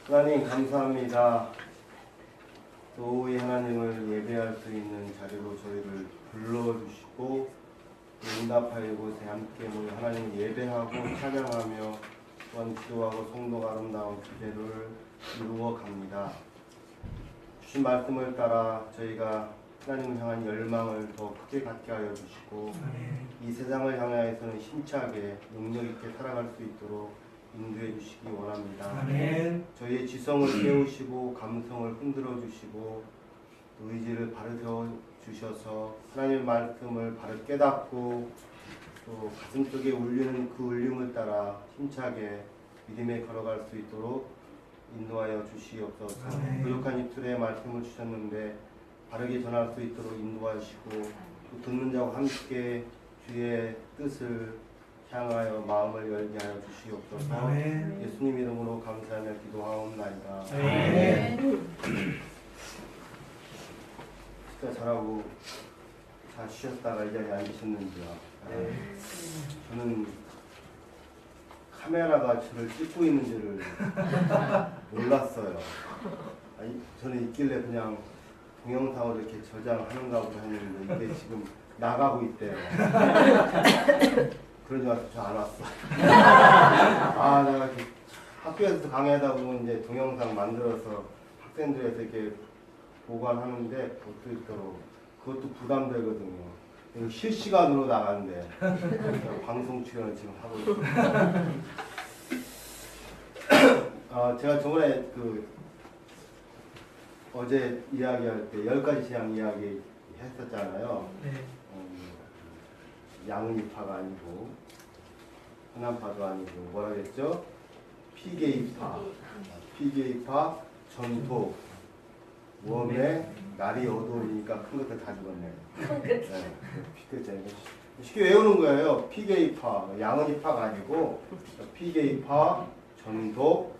하나님 감사합니다. 또 이 하나님을 예배할 수 있는 자리로 저희를 불러주시고 응답하여 이곳에 함께 모여 하나님 예배하고 찬양하며 또한 기도하고 성도가 아름다운 기대를 이루어 갑니다. 주신 말씀을 따라 저희가 하나님을 향한 열망을 더 크게 갖게 하여 주시고 이 세상을 향하여서는 힘차게 능력 있게 살아갈 수 있도록 인도해 주시기 원합니다. 아멘. 저희의 지성을 깨우시고 감성을 흔들어 주시고 또 의지를 바로 세워 주셔서 하나님의 말씀을 바로 깨닫고 또 가슴속에 울리는 그 울림을 따라 힘차게 믿음에 걸어갈 수 있도록 인도하여 주시옵소서. 부족한 입술에 말씀을 주셨는데 바르게 전할 수 있도록 인도하시고 또 듣는 자와 함께 주의 뜻을 향하여 마음을 열게 하여 주시옵소서. 아멘. 예수님 이름으로 감사하며 기도하옵나이다. 아멘. 식사 잘하고 잘 쉬었다가 이 자리에 앉으셨는지요. 저는 카메라가 저를 찍고 있는 줄을 몰랐어요. 저는 있길래 그냥 동영상으로 이렇게 저장하는가 보다 했는데 이게 지금 나가고 있대요. 그러지 마서 저 안 왔어. 내가 이렇게 학교에서 강의하다 보면 이제 동영상 만들어서 학생들에서 이렇게 보관하는데 볼 수 있도록 그것도 부담되거든요. 실시간으로 나가는데 방송 출연을 지금 하고 있어요. 제가 저번에 어제 이야기할 때 10가지 재앙 이야기 했었잖아요. 네. 양은이파가 아니고 흔한파도 아니고 뭐라 그랬죠? 피게이파, 전토, 웜에 날이 어두우니까 큰 것들 다 죽었네. 쉽게 외우는 거예요. 피게이파, 양은이파가 아니고 피게이파, 전토,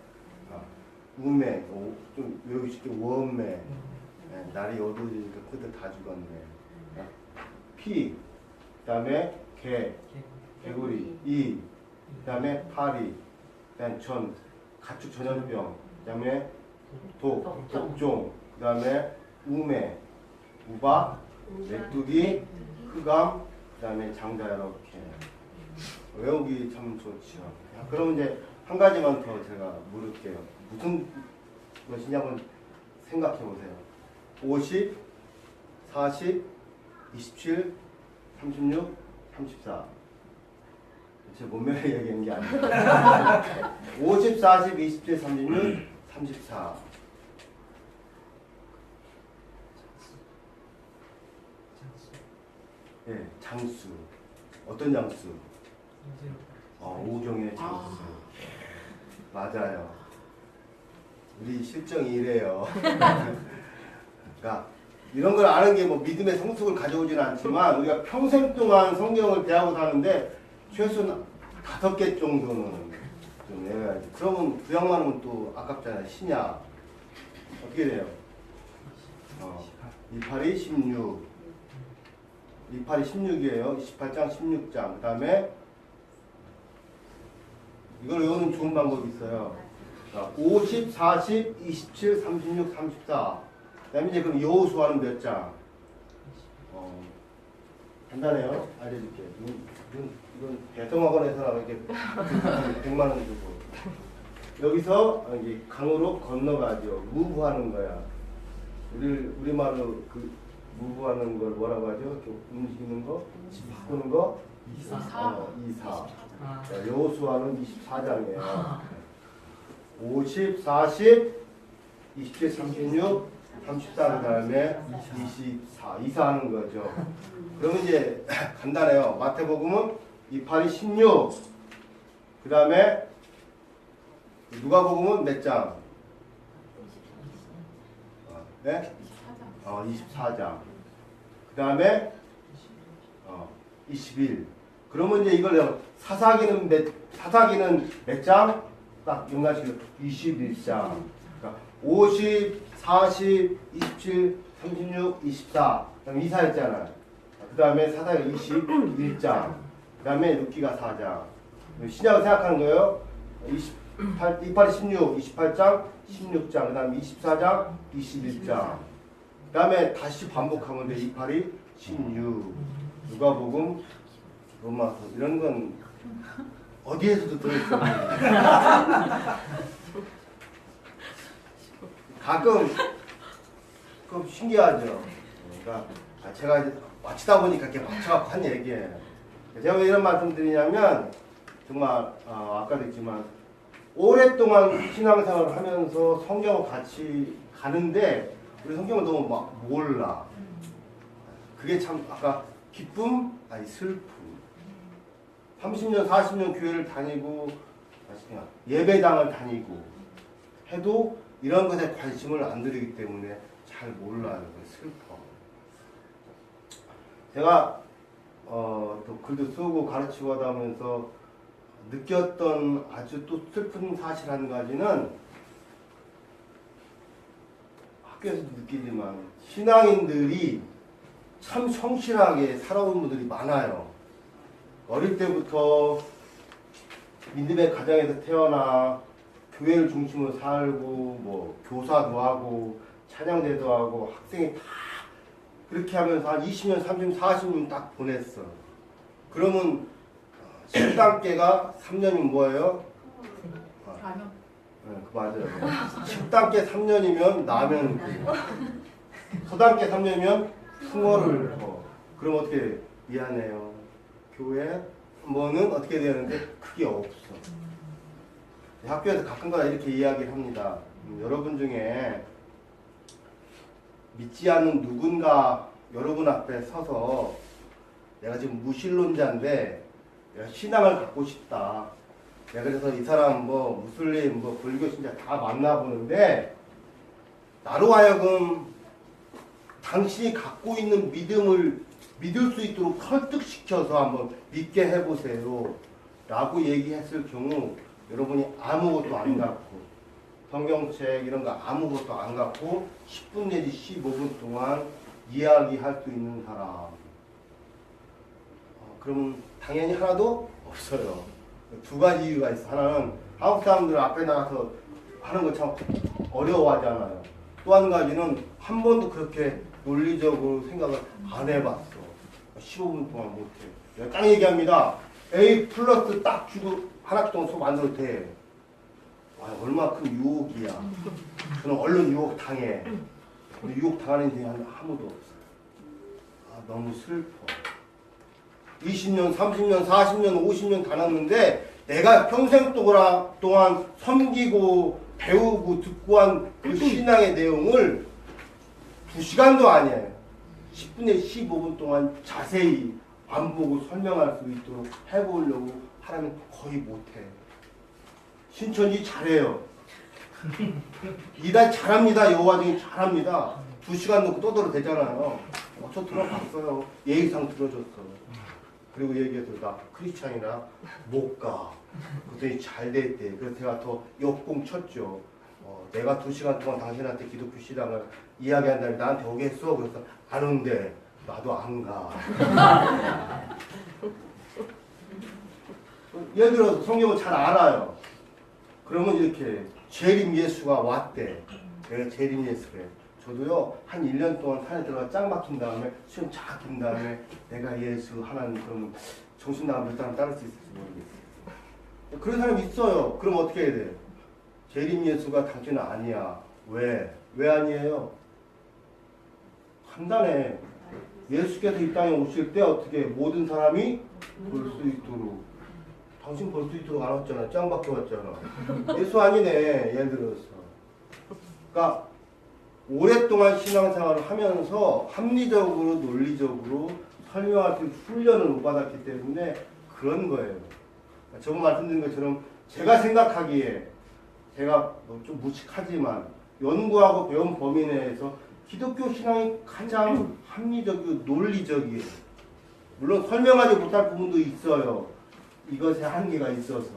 우메, 좀 외우기 쉽게 웜에 날이 어두우니까 큰 것들 다 죽었네. 피, 그 다음에 개구리, 그 다음에 파리, 그 다음에 가축 전염병, 그 다음에 독종, 그 다음에 우메, 우박, 메뚜기, 흑암, 그 다음에 장자 이렇게 외우기 참 좋죠. 그럼 이제 한 가지만 더 제가 물을게요. 무슨 것이냐 한번 생각해 보세요. 50, 40, 27, 36, 34. 제 몸매를 얘기하는 게 아니에요. 50, 40, 27, 36, 34. 예, 장수. 어떤 장수? 오경의 장수. 맞아요. 우리 실정이 이래요. 그러니까 이런 걸 아는 게 뭐 믿음의 성숙을 가져오지는 않지만 우리가 평생 동안 성경을 대하고 사는데 최소 5개 정도는 좀 외워야지. 그러면 구약만 하면 또 아깝잖아요. 신약 어떻게 돼요? 28이 16, 28이 16이에요. 28장 16장. 그 다음에 이걸 외우는 좋은 방법이 있어요. 50, 40, 27, 36, 34. 그 다음에 이제 그럼 여호수아는 몇 장? 간단해요. 알려줄게. 이건 배송학원에서 이렇게 100만 원 주고 여기서 이제 강으로 건너가죠. 무브하는 거야. 우리말로 그 무브하는 걸 뭐라고 하죠? 이렇게 움직이는 거, 바꾸는 거. 이사. 여호수아는 24장이에요. 50, 40, 27, 36, 34 그다음에 24 이사하는 거죠. 그러면 이제 간단해요. 마태복음은 28이 16. 그다음에 누가복음은 몇 장? 네? 24장. 그다음에 21. 그러면 이제 이걸 사사기는 몇 장? 딱 영가식으로 21장. 그러니까 50, 40, 27, 36, 24. 그다음 이사했잖아요. 그 다음에 사사기 21장. 그 다음에 룻기가 4장. 신약을 생각하는 거예요. 28이 16, 28장, 16장, 그 다음에 24장, 21장. 그 다음에 다시 반복하면 돼. 28이 16. 누가복음, 로마서. 이런 건 어디에서도 들어있어요. 가끔 좀 신기하죠. 그러니까 제가 이제 맞추다 보니까 이렇게 맞춰갖고 한 얘기예요. 제가 왜 이런 말씀 드리냐면 정말 아까도 했지만 오랫동안 신앙생활을 하면서 성경을 같이 가는데 우리 성경을 너무 막 몰라. 그게 참 아까 기쁨 아니 슬픔. 30년 40년 교회를 다니고 예배당을 다니고 해도 이런 것에 관심을 안 들이기 때문에 잘 몰라요. 슬퍼. 제가 또 글도 쓰고 가르치고 하다 보면서 느꼈던 아주 또 슬픈 사실 한 가지는 학교에서도 느끼지만 신앙인들이 참 성실하게 살아온 분들이 많아요. 어릴 때부터 믿음의 가정에서 태어나 교회를 중심으로 살고 뭐 교사도 하고 찬양대도 하고 학생이 다 그렇게 하면서 한 20년, 30년, 40년 딱 보냈어. 그러면 10단계가 3년이면 뭐예요? 4년. 네, 그 맞아요. 10단계 3년이면 라면 서단계 3년이면 숭어를 그럼 어떻게 미안해요. 교회 뭐는 어떻게 되는데 그게 없어. 학교에서 가끔가다 이렇게 이야기를 합니다. 여러분 중에 믿지 않는 누군가 여러분 앞에 서서 내가 지금 무신론자인데 내가 신앙을 갖고 싶다. 내가 그래서 이 사람 뭐 무슬림 뭐 불교 신자 다 만나보는데 나로 하여금 당신이 갖고 있는 믿음을 믿을 수 있도록 설득시켜서 한번 믿게 해보세요. 라고 얘기했을 경우 여러분이 아무것도 안 갖고 성경책 이런 거 아무것도 안 갖고 10분 내지 15분 동안 이야기할 수 있는 사람. 그러면 당연히 하나도 없어요. 두 가지 이유가 있어. 하나는 한국 사람들 앞에 나가서 하는 거 참 어려워하잖아요. 또 한 가지는 한 번도 그렇게 논리적으로 생각을 안 해봤어. 15분 동안 못해. 내가 딱 얘기합니다. A 플러스 딱 주고 한 학기 동안 수업 안 들어도 돼. 얼마나 큰 유혹이야. 저는 얼른 유혹 당해. 근데 유혹 당하는 인생이 아무도 없어. 너무 슬퍼. 20년, 30년, 40년, 50년 다녔는데 내가 평생 동안 섬기고 배우고 듣고 한 그 신앙의 내용을 2시간도 아니에요. 10분에 15분 동안 자세히 안 보고 설명할 수 있도록 해보려고 하라면 거의 못해. 신천지 잘해요. 이달 잘합니다. 여호와 중에 잘합니다. 2시간 놓고 떠들어도 되잖아요. 저 들어봤어요. 예의상 들어줬어. 그리고 얘기해서 나 크리스찬이라 못 가. 그랬더니 잘 됐대. 그래서 제가 더 역공 쳤죠. 내가 2시간 동안 당신한테 기독교 신앙을 이야기한다면 나한테 오겠어? 그래서 안 온대. 나도 안 가. 예를 들어서 성경을 잘 알아요. 그러면 이렇게 재림 예수가 왔대. 내가 재림 예수래. 저도요 한 1년 동안 산에 들어가 짱 박힌 다음에 수영 쫙 긴 다음에 내가 예수 하나님 그러면 정신 나가면 몇 사람 따를 수 있을지 모르겠어요. 그런 사람이 있어요. 그럼 어떻게 해야 돼? 재림 예수가 당신은 아니야. 왜? 왜 아니에요? 간단해. 예수께서 이 땅에 오실 때 어떻게 모든 사람이 볼 수 있도록. 당신 볼 수 있도록 안 왔잖아. 짱 박혀 왔잖아. 예수 아니네. 예를 들어서. 그러니까 오랫동안 신앙생활을 하면서 합리적으로 논리적으로 설명할 수 있는 훈련을 못 받았기 때문에 그런 거예요. 저번 말씀드린 것처럼 제가 생각하기에 제가 좀 무식하지만 연구하고 배운 범위 내에서 기독교 신앙이 가장 합리적이고 논리적이에요. 물론 설명하지 못할 부분도 있어요. 이것에 한계가 있어서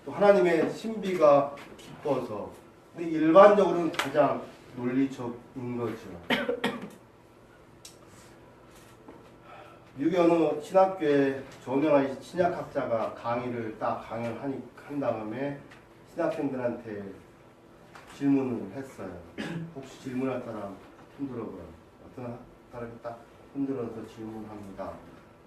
또 하나님의 신비가 깊어서 근데 일반적으로는 가장 논리적인 거죠. 미국의 어느 신학교에 저명한 신약학자가 강의를 한 다음에 신학생들한테 질문을 했어요. 혹시 질문할 사람 흔들어보라. 어떤 사람이 딱 흔들어서 질문합니다.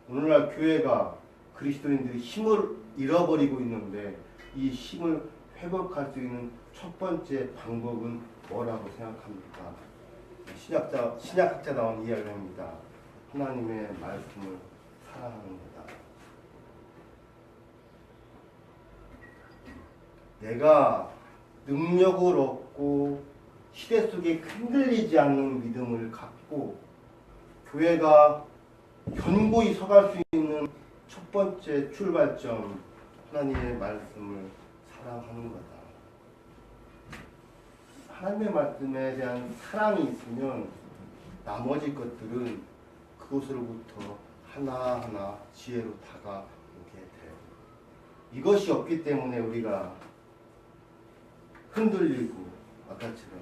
오늘날 교회가 그리스도인들이 힘을 잃어버리고 있는데 이 힘을 회복할 수 있는 첫 번째 방법은 뭐라고 생각합니까? 신약학자 나온 이야기를 합니다. 하나님의 말씀을 사랑하는 거다. 내가 능력을 얻고 시대 속에 흔들리지 않는 믿음을 갖고 교회가 견고히 서갈 수 있는 첫 번째 출발점, 하나님의 말씀을 사랑하는 거다. 하나님의 말씀에 대한 사랑이 있으면 나머지 것들은 그곳으로부터 하나하나 지혜로 다가오게 돼요. 이것이 없기 때문에 우리가 흔들리고 아까처럼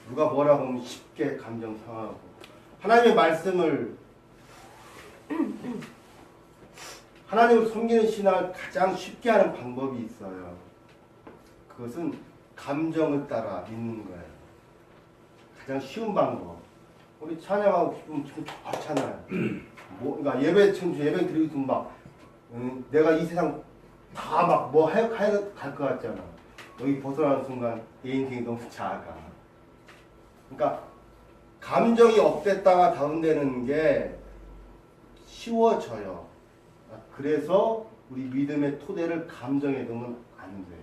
누가 뭐라고 하면 쉽게 감정 상하고 하나님의 말씀을 하나님을 섬기는 신앙을 가장 쉽게 하는 방법이 있어요. 그것은 감정을 따라 믿는 거예요. 가장 쉬운 방법. 우리 찬양하고 기쁨 기분 좋잖아요. 그러니까 예배 드리고 있으면 막 내가 이 세상 다 막 뭐 갈 것 같잖아. 여기 벗어나는 순간 내 인생이 너무 작아. 그러니까 감정이 업됐다가 다운되는 게 쉬워져요. 그래서 우리 믿음의 토대를 감정에 두면 안 돼.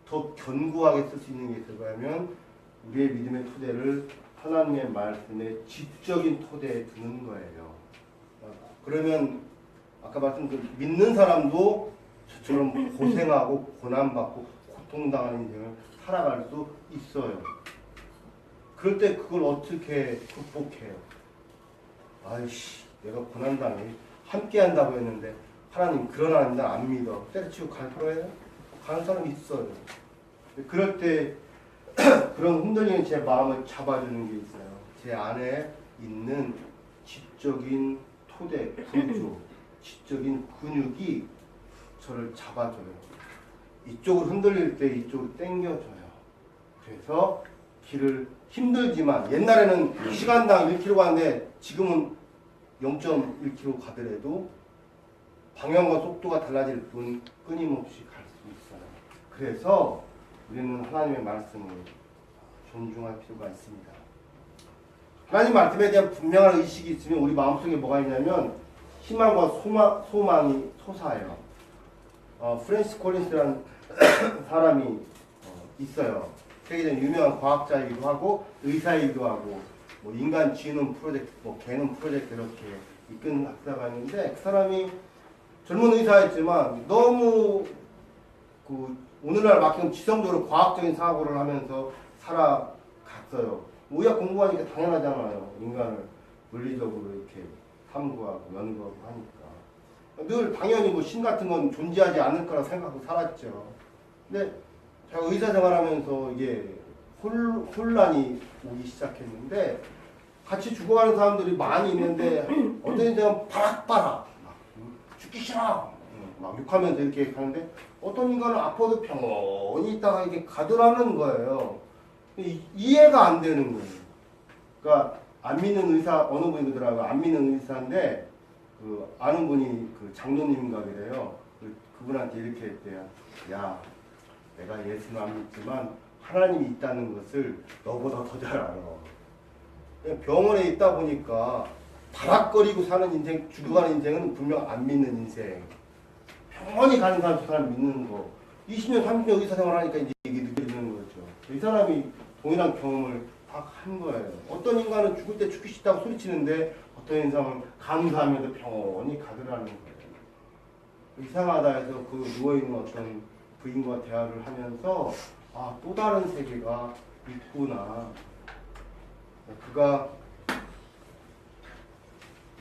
더 견고하게 쓸 수 있는 게 있을까하면 우리의 믿음의 토대를 하나님의 말씀의 지적인 토대에 두는 거예요. 그러면 아까 말씀드린 믿는 사람도 저처럼 고생하고 고난받고 고통당하는 인생을 살아갈 수 있어요. 그럴 때 그걸 어떻게 극복해요? 아이씨, 내가 고난당해 함께 한다고 했는데 하나님 그런 하나님 나 안 믿어. 때려치고 갈 거예요? 가는 사람이 있어요. 그럴 때 그런 흔들리는 제 마음을 잡아주는 게 있어요. 제 안에 있는 지적인 토대, 구조, 지적인 근육이 저를 잡아줘요. 이쪽으로 흔들릴 때 이쪽으로 당겨줘요. 그래서 길을 힘들지만 옛날에는 시간당 1km 가는데 지금은 0.1km 가더라도 방향과 속도가 달라질 뿐 끊임없이 갈 수 있어요. 그래서 우리는 하나님의 말씀을 존중할 필요가 있습니다. 하나님 말씀에 대한 분명한 의식이 있으면 우리 마음속에 뭐가 있냐면 희망과 소망이 솟아요. 프랜시스 콜린스라는 사람이 있어요. 세계적인 유명한 과학자이기도 하고 의사이기도 하고 뭐 인간 지능 프로젝트, 뭐 개념 프로젝트 이렇게 이끈 학자가 있는데 그 사람이 젊은 의사였지만 너무 오늘날 막히면 지성적으로 과학적인 사고를 하면서 살아갔어요. 의학 공부하니까 당연하잖아요. 인간을 물리적으로 이렇게 탐구하고 연구하고 하니까 늘 당연히 뭐 신 같은 건 존재하지 않을 거라 생각하고 살았죠. 근데 제가 의사 생활하면서 이게 혼란이 오기 시작했는데 같이 죽어가는 사람들이 많이 있는데 어떤 인생은 바락바락 막 죽기 싫어 막 욕하면서 이렇게 가는데 어떤 인간은 아파도 평온히 있다가 이렇게 가더라는 거예요. 이해가 안 되는 거예요. 그러니까 안 믿는 의사 어느 분이 그러더라고요. 안 믿는 의사인데 그 아는 분이 그 장로님인가 그래요. 그분한테 이렇게 했대요. 야, 내가 예수는 안 믿지만 하나님이 있다는 것을 너보다 더 잘 알아. 병원에 있다 보니까 바락거리고 사는 인생, 죽어가는 인생은 분명 안 믿는 인생. 병원이 가는 사람, 저 사람 믿는 거. 20년, 30년 의사 생활하니까 이제 이게 느껴지는 거죠. 이 사람이 동일한 경험을 다 한 거예요. 어떤 인간은 죽을 때 죽기 싫다고 소리치는데 어떤 인상은 감사하면서 평온히 가더라는 거예요. 이상하다 해서 그 누워있는 어떤 부인과 대화를 하면서 아, 또 다른 세계가 있구나. 그가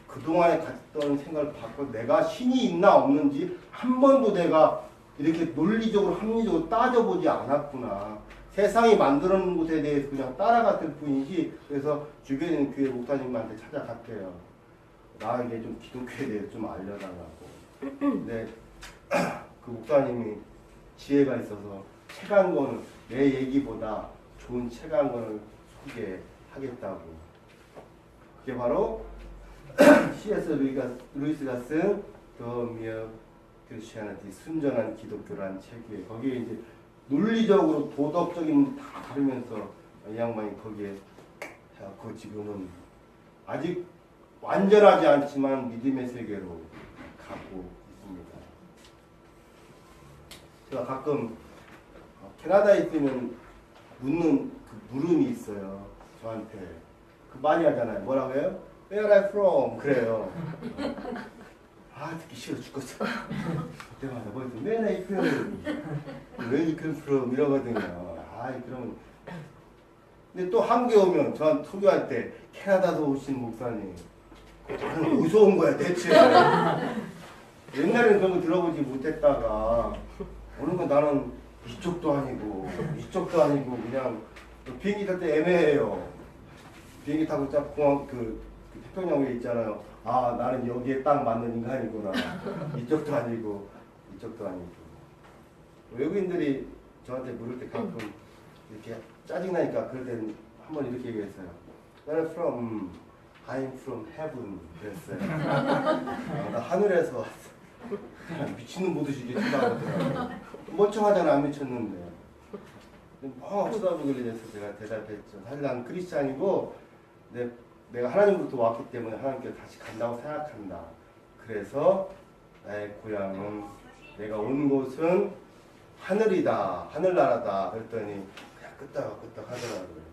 그동안에 갔던 생각을 바꿔 내가 신이 있나 없는지 한 번도 내가 이렇게 논리적으로 합리적으로 따져보지 않았구나. 세상이 만들어 놓은 것에 대해서 그냥 따라갔을 뿐이지. 그래서 주변에 있는 교회 목사님한테 찾아갔대요. 나에게 좀 기독교에 대해서 좀 알려달라고. 근데 그 목사님이 지혜가 있어서 책 한 권을 내 얘기보다 좋은 책 한 권을 소개하겠다고. 그게 바로 C.S. 루이스가 쓴 The Mere Christianity, 순전한 기독교라는 책이에요. 거기에 이제 논리적으로 도덕적인 다 다루면서 이 양반이 거기에 그 지금은 아직 완전하지 않지만 믿음의 세계로 가고 있습니다. 제가 가끔 캐나다에 있으면 묻는 그 물음이 있어요. 저한테 그 많이 하잖아요. 뭐라고 해요? Where are you from? 그래요. 아 듣기 싫어 죽겠어. 그때마다 뭐 있어? Where are you from? Where you come from? 이러거든요. 아 그러면 근데 또 한국에 오면 저 소교할 때 캐나다도 오신 목사님 나는 어디서 온 거야 대체. 옛날에는 그런 거 들어보지 못했다가 어느 건 나는 이쪽도 아니고 이쪽도 아니고 그냥 비행기 탈 때 애매해요. 비행기 타고 딱 공항 그 태평양 위에 있잖아요. 아 나는 여기에 딱 맞는 인간이구나. 이쪽도 아니고 이쪽도 아니고. 외국인들이 저한테 물을 때 가끔 이렇게 짜증나니까 그럴 때는 한번 이렇게 얘기했어요. 나는 I'm from heaven 그랬어요. 나 하늘에서 왔어. 미치는 보듯이 이렇게 쳐다보더라고요. 멀쩡하잖아. 안 미쳤는데. 막 쳐다보길래 제가 대답했죠. 사실 난 크리스찬이고 내가 하나님으로부터 왔기 때문에 하나님께 다시 간다고 생각한다. 그래서 나의 고향은 내가 온 곳은 하늘이다. 하늘나라다. 그랬더니 그냥 끄떡끄떡 하더라고요.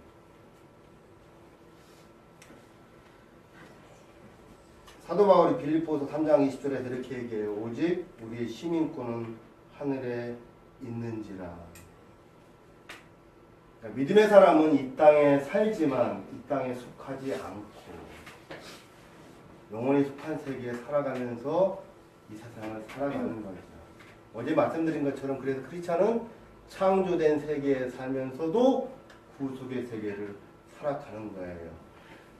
사도 바울이 빌립보서 3장 20절에서 이렇게 얘기해요. 오직 우리의 시민권은 하늘에 있는지라. 그러니까 믿음의 사람은 이 땅에 살지만 이 땅에 속하지 않고 영원히 속한 세계에 살아가면서 이 세상을 살아가는 거죠. 어제 말씀드린 것처럼 그래서 크리스찬은 창조된 세계에 살면서도 구속의 세계를 살아가는 거예요.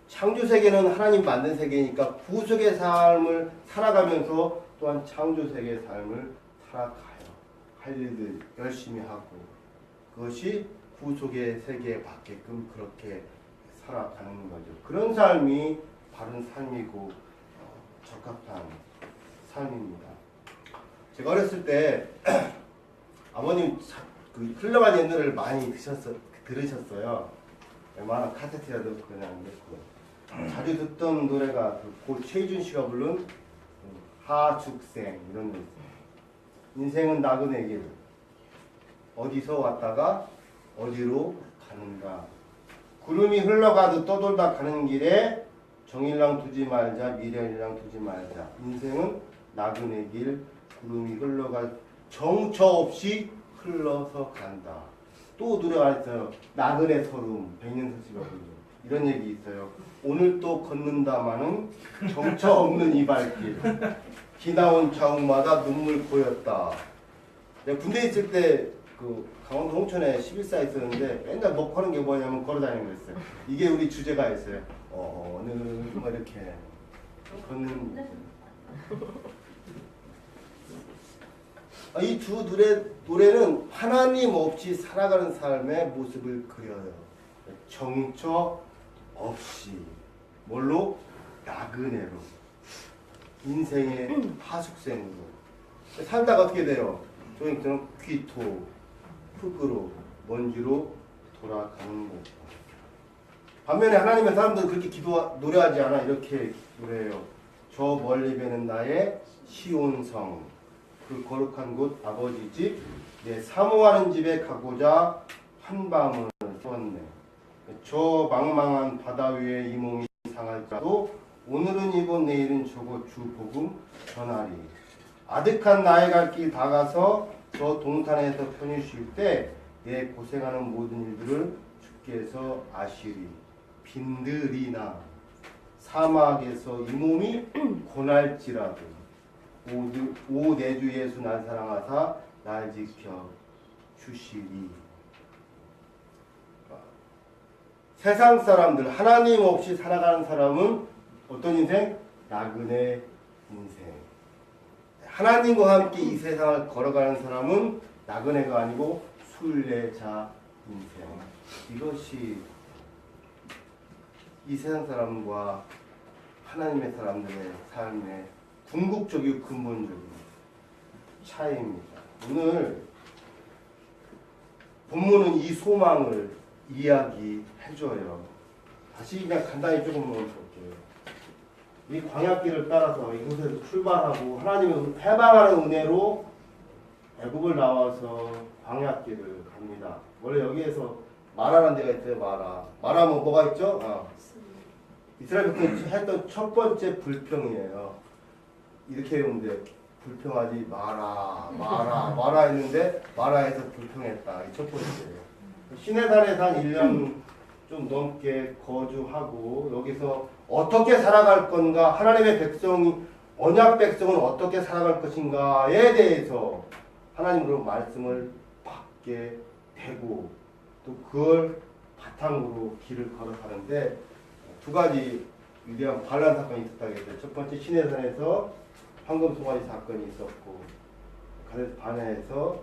창조 세계는 하나님 만든 세계니까 구속의 삶을 살아가면서 또한 창조 세계의 삶을 살아가요. 할 일들 열심히 하고 그것이 구속의 세계에 맞게끔 그렇게 살아가는 거죠. 그런 삶이 바른 삶이고 적합한 삶입니다. 제가 어렸을 때 아버님 그 흘러간 옛노래를 많이 들으셨어요. 웬만한 카세트라도 그냥 넣고 자주 듣던 노래가 고 최희준 씨가 부른 하죽생 이런 노래 있어요. 인생은 나그네 길 어디서 왔다가 어디로 가는가. 구름이 흘러가듯 떠돌다 가는 길에 정일랑 두지 말자 미련이랑 두지 말자. 인생은 나그네 길 구름이 흘러가 정처 없이 흘러서 간다. 또 노래가 있어요. 나그네 서름 백년서 씨가 부르는 이런 얘기 있어요. 오늘 또 걷는다마는 정처 없는 이 발길 기나온 자욱마다 눈물 고였다. 내가 군대에 있을 때 그 강원도 홍천에 11사 있었는데 맨날 녹화하는 게 뭐냐면 걸어다니는 거였어요. 이게 우리 주제가 있어요. 어느 뭐 이렇게 걷는 이 두 노래는 하나님 없이 살아가는 삶의 모습을 그려요. 정처 없이 뭘로? 나그네로 인생의 하숙생으로 살다가 어떻게 돼요? 저희는 귀토, 흙으로, 먼지로 돌아가는 거죠. 반면에 하나님의 사람들은 그렇게 노래하지 않아. 이렇게 노래해요. 저 멀리 배는 나의 시온성 그 거룩한 곳 아버지 집 내 사모하는 집에 가고자 한밤을 쏘았네. 저 망망한 바다 위에 이 몸이 상할지라도 오늘은 이고 내일은 저고 주 복음 전하리. 아득한 나의 갈 길 다가서 저 동산에서 편히 쉴 때 내 고생하는 모든 일들을 주께서 아시리. 빈들이나 사막에서 이 몸이 고날지라도 오 내 주 예수 날 사랑하사 날 지켜 주시리. 세상 사람들 하나님 없이 살아가는 사람은 어떤 인생? 나그네 인생. 하나님과 함께 이 세상을 걸어가는 사람은 나그네가 아니고 순례자 인생. 이것이 이 세상 사람과 하나님의 사람들의 삶의 궁극적이고 근본적인 차이입니다. 오늘 본문은 이 소망을 이야기해줘요. 다시 그냥 간단히 조금 볼게요. 이 광야길을 따라서 이곳에서 출발하고 하나님을 해방하는 은혜로 애굽을 나와서 광야길을 갑니다. 원래 여기에서 마라라는 데가 있어요. 마라면 뭐가 있죠? 이스라엘 백성이 했던 첫 번째 불평이에요. 이렇게 외우면 돼. 불평하지 마라 했는데 마라에서 불평했다. 이 첫 번째예요. 시내산에서 한 1년 좀 넘게 거주하고 여기서 어떻게 살아갈 건가, 하나님의 백성이, 언약 백성은 어떻게 살아갈 것인가에 대해서 하나님으로 말씀을 받게 되고 또 그걸 바탕으로 길을 걸어가는데 두 가지 위대한 반란 사건이 있었다고 했어요. 첫 번째 시내산에서 황금 송아지 사건이 있었고 가데스 바네아에서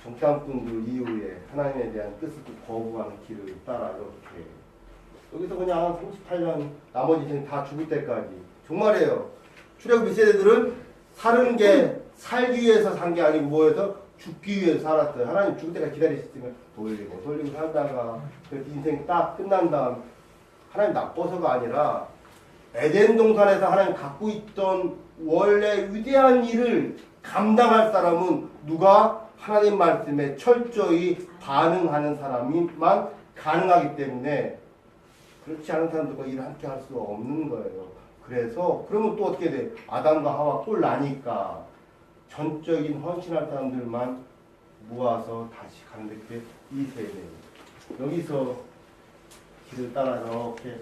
정탐꾼들 이후에 하나님에 대한 뜻을 거부하는 길을 따라 이렇게 여기서 그냥 38년 나머지 인생 다 죽을 때까지 정말이에요. 출애굽 1세대들은 사는 게 살기 위해서 산 게 아니고 뭐해서 죽기 위해서 살았어요. 하나님 죽을 때까지 기다리셨으면 돌리고 살다가 인생 딱 끝난 다음 하나님 나빠서가 아니라 에덴 동산에서 하나님 갖고 있던 원래 위대한 일을 감당할 사람은 누가? 하나님 말씀에 철저히 반응하는 사람이만 가능하기 때문에 그렇지 않은 사람들과 일을 함께 할 수가 없는 거예요. 그래서 그러면 또 어떻게 돼? 아담과 하와 꼴 나니까 전적인 헌신할 사람들만 모아서 다시 가는데 그게 이 세대예요. 여기서 길을 따라 이렇게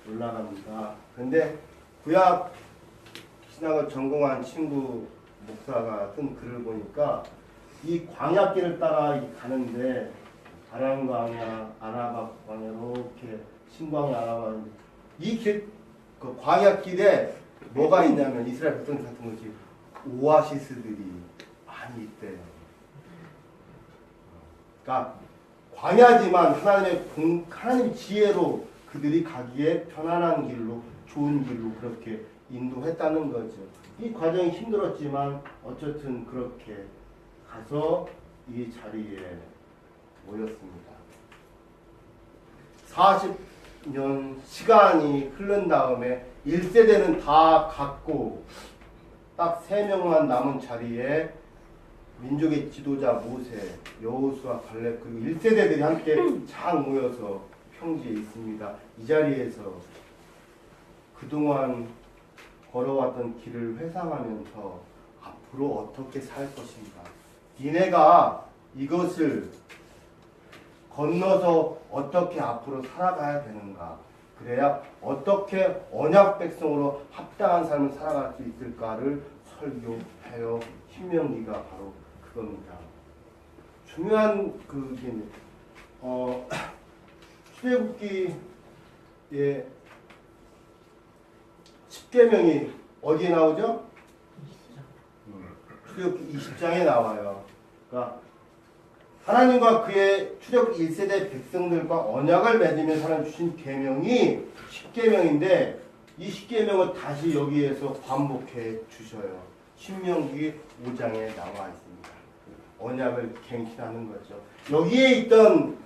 올라갑니다. 근데 구약 신학을 전공한 친구 목사가 쓴 글을 보니까 이 광야길을 따라 가는데 아람 광야, 아라바 광야 이렇게 신광야, 아라바 이 길, 그 광야길에 뭐가 있냐면 이스라엘 백성 같은 것이 오아시스들이 많이 있대요. 그러니까 광야지만 하나님의 지혜로 그들이 가기에 편안한 길로 좋은 길로 그렇게 인도했다는 거죠. 이 과정이 힘들었지만 어쨌든 그렇게 가서 이 자리에 모였습니다. 40년 시간이 흐른 다음에 1세대는 다 갔고 딱 3명만 남은 자리에 민족의 지도자 모세, 여호수아, 갈렙 그리고 1세대들이 함께 쫙 모여서 평지에 있습니다. 이 자리에서 그동안 걸어왔던 길을 회상하면서 앞으로 어떻게 살 것인가, 니네가 이것을 건너서 어떻게 앞으로 살아가야 되는가, 그래야 어떻게 언약 백성으로 합당한 삶을 살아갈 수 있을까를 설교해요. 신명기가 바로 그겁니다. 중요한 그게 출애굽기의 10계명이 어디에 나오죠? 출애굽기 20장에 나와요. 그러니까 하나님과 그의 출애굽 1세대 백성들과 언약을 맺으며 하나님 주신 계명이 10계명인데 이 10계명을 다시 여기에서 반복해 주셔요. 신명기 5장에 나와 있습니다. 언약을 갱신하는 거죠. 여기에 있던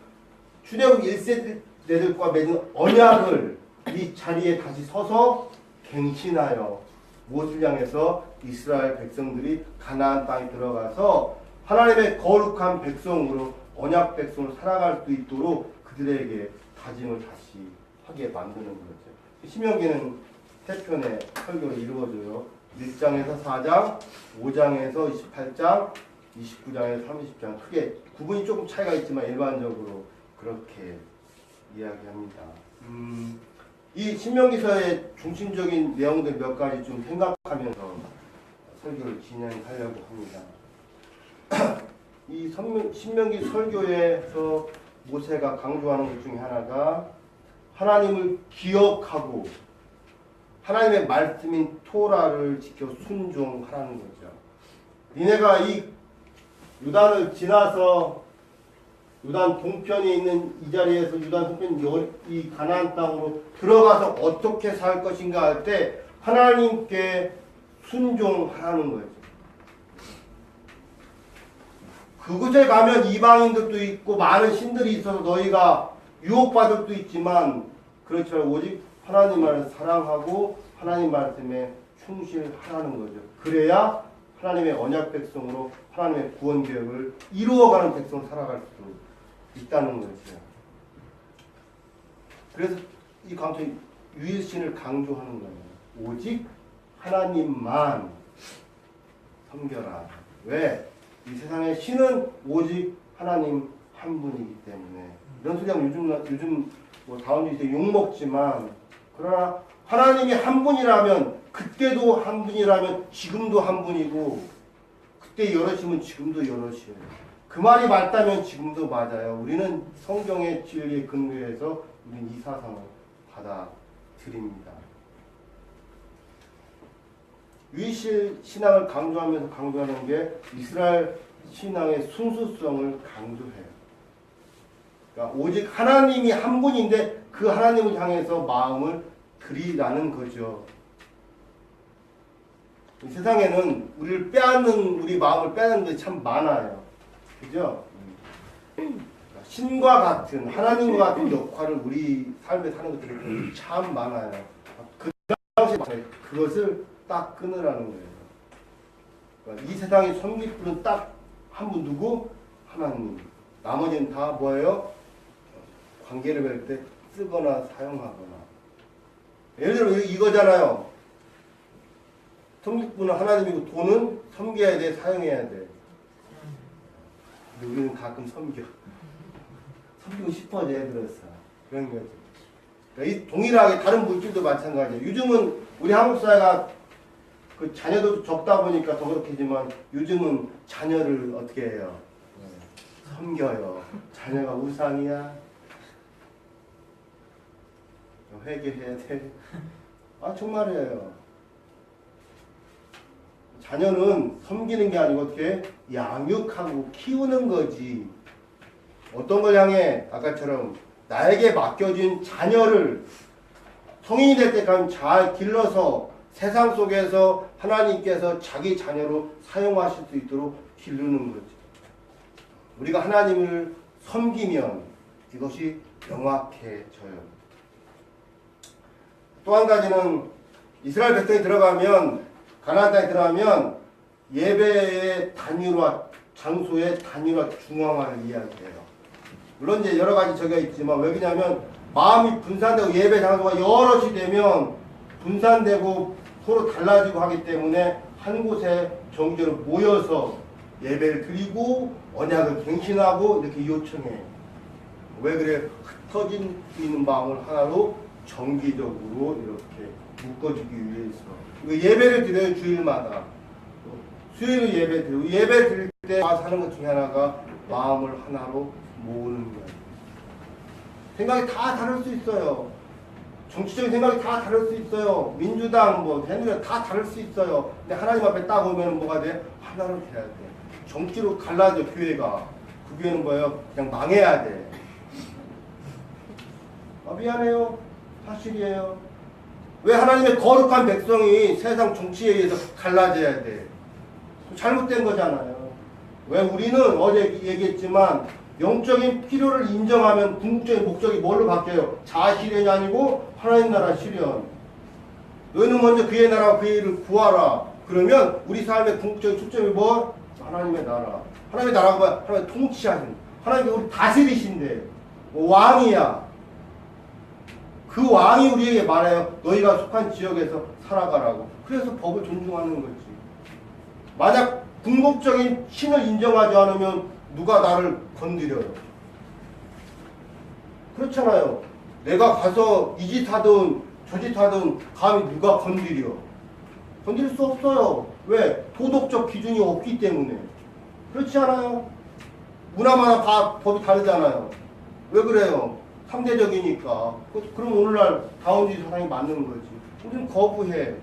출애굽 1세대들과 맺은 언약을 이 자리에 다시 서서 갱신하여 무엇을 향해서 이스라엘 백성들이 가나안 땅에 들어가서 하나님의 거룩한 백성으로 언약 백성으로 살아갈 수 있도록 그들에게 다짐을 다시 하게 만드는 거죠. 신명기는 세 편의 설교를 이루어져요. 1장에서 4장, 5장에서 28장, 29장에서 30장. 크게 구분이 조금 차이가 있지만 일반적으로 그렇게 이야기합니다. 이 신명기서의 중심적인 내용들 몇 가지 좀 생각하면서 설교를 진행하려고 합니다. 이 신명기 설교에서 모세가 강조하는 것 중에 하나가 하나님을 기억하고 하나님의 말씀인 토라를 지켜 순종하라는 거죠. 니네가 이 요단을 지나서 요단 동편에 있는 이 자리에서 요단 동편 이 가나안 땅으로 들어가서 어떻게 살 것인가 할 때 하나님께 순종하는 거예요. 그곳에 가면 이방인들도 있고 많은 신들이 있어서 너희가 유혹받을 수도 있지만 그렇지만 오직 하나님을 사랑하고 하나님 말씀에 충실하라는 거죠. 그래야 하나님의 언약 백성으로 하나님의 구원 계획을 이루어가는 백성으로 살아갈 수 있다는 거죠. 그래서 이 강조의 유일신을 강조하는 거예요. 오직 하나님만 섬겨라. 왜? 이 세상의 신은 오직 하나님 한 분이기 때문에. 이런 소리 하면 요즘 뭐 다운주의에 욕먹지만, 그러나 하나님이 한 분이라면, 그때도 한 분이라면 지금도 한 분이고, 그때 여럿이면 지금도 여럿이에요. 그 말이 맞다면 지금도 맞아요. 우리는 성경의 진리에 근거해서 우리는 이 사상을 받아들입니다. 유일신 신앙을 강조하면서 강조하는 게 이스라엘 신앙의 순수성을 강조해요. 그러니까 오직 하나님이 한 분인데 그 하나님을 향해서 마음을 드리라는 거죠. 이 세상에는 우리를 빼앗는, 우리 마음을 빼앗는 게 참 많아요. 그죠? 신과 같은, 하나님과 같은 역할을 우리 삶에 사는 것들이 참 많아요. 그 당시에 그것을 딱 끊으라는 거예요. 그러니까 이 세상에 섬길 분은 딱 한 분 누구? 하나님. 나머지는 다 뭐예요? 관계를 맺을 때 쓰거나 사용하거나. 예를 들어 이거잖아요. 섬길 분은 하나님이고 돈은 섬겨야 돼, 사용해야 돼. 근데 우리는 가끔 섬기고 싶어져, 애들어서. 그런 거죠. 그러니까 이 동일하게 다른 물질도 마찬가지예요. 요즘은 우리 한국 사회가 그 자녀도 적다 보니까 더 그렇겠지만 요즘은 자녀를 어떻게 해요? 섬겨요. 자녀가 우상이야. 회개해야 돼. 아, 정말이에요. 자녀는 섬기는 게 아니고 어떻게 양육하고 키우는 거지. 어떤 걸 향해 아까처럼 나에게 맡겨진 자녀를 성인이 될 때까지 잘 길러서 세상 속에서 하나님께서 자기 자녀로 사용하실 수 있도록 기르는 거죠. 우리가 하나님을 섬기면 이것이 명확해져요. 또 한 가지는 이스라엘 백성이 들어가면, 가나안 땅에 들어가면 예배의 단일화, 장소의 단일화, 중앙화를 이야기해요. 물론 이제 여러 가지 저기가 있지만 왜 그러냐면 마음이 분산되고 예배 장소가 여럿이 되면 분산되고 서로 달라지고 하기 때문에 한 곳에 정기적으로 모여서 예배를 드리고 언약을 갱신하고 이렇게 요청해. 왜 그래? 흩어진 있는 마음을 하나로 정기적으로 이렇게 묶어주기 위해서. 예배를 드려요, 주일마다. 수요일 예배 드리고, 예배 드릴 때 와서 하는 것 중에 하나가 마음을 하나로 모으는 거예요. 생각이 다 다를 수 있어요. 정치적인 생각이 다 다를 수 있어요. 민주당, 새누리당 다 다를 수 있어요. 근데 하나님 앞에 딱 오면 뭐가 돼? 하나로 돼야 돼. 정치로 갈라져, 교회가. 그 교회는 뭐예요? 그냥 망해야 돼. 아, 미안해요. 사실이에요. 왜 하나님의 거룩한 백성이 세상 정치에 의해서 갈라져야 돼? 잘못된 거잖아요. 왜 우리는 어제 얘기했지만 영적인 필요를 인정하면 궁극적인 목적이 뭘로 바뀌어요? 자아 실현이 아니고 하나님 나라 실현. 너희는 먼저 그의 나라와 그의 일을 구하라. 그러면 우리 삶의 궁극적인 초점이 뭐? 하나님의 나라. 하나님의 나라가 뭐야? 하나님의 통치하신. 하나님이 우리 다스리신데 왕이야. 그 왕이 우리에게 말해요. 너희가 속한 지역에서 살아가라고. 그래서 법을 존중하는 거지. 만약 궁극적인 신을 인정하지 않으면 누가 나를 건드려요? 그렇잖아요. 내가 가서 이 짓 하든 저 짓 하든 감히 누가 건드려? 건드릴 수 없어요. 왜? 도덕적 기준이 없기 때문에. 그렇지 않아요? 문화마다 다 법이 다르잖아요. 왜 그래요? 상대적이니까. 그럼 오늘날 다운주의 사상이 맞는 거지. 우리는 거부해.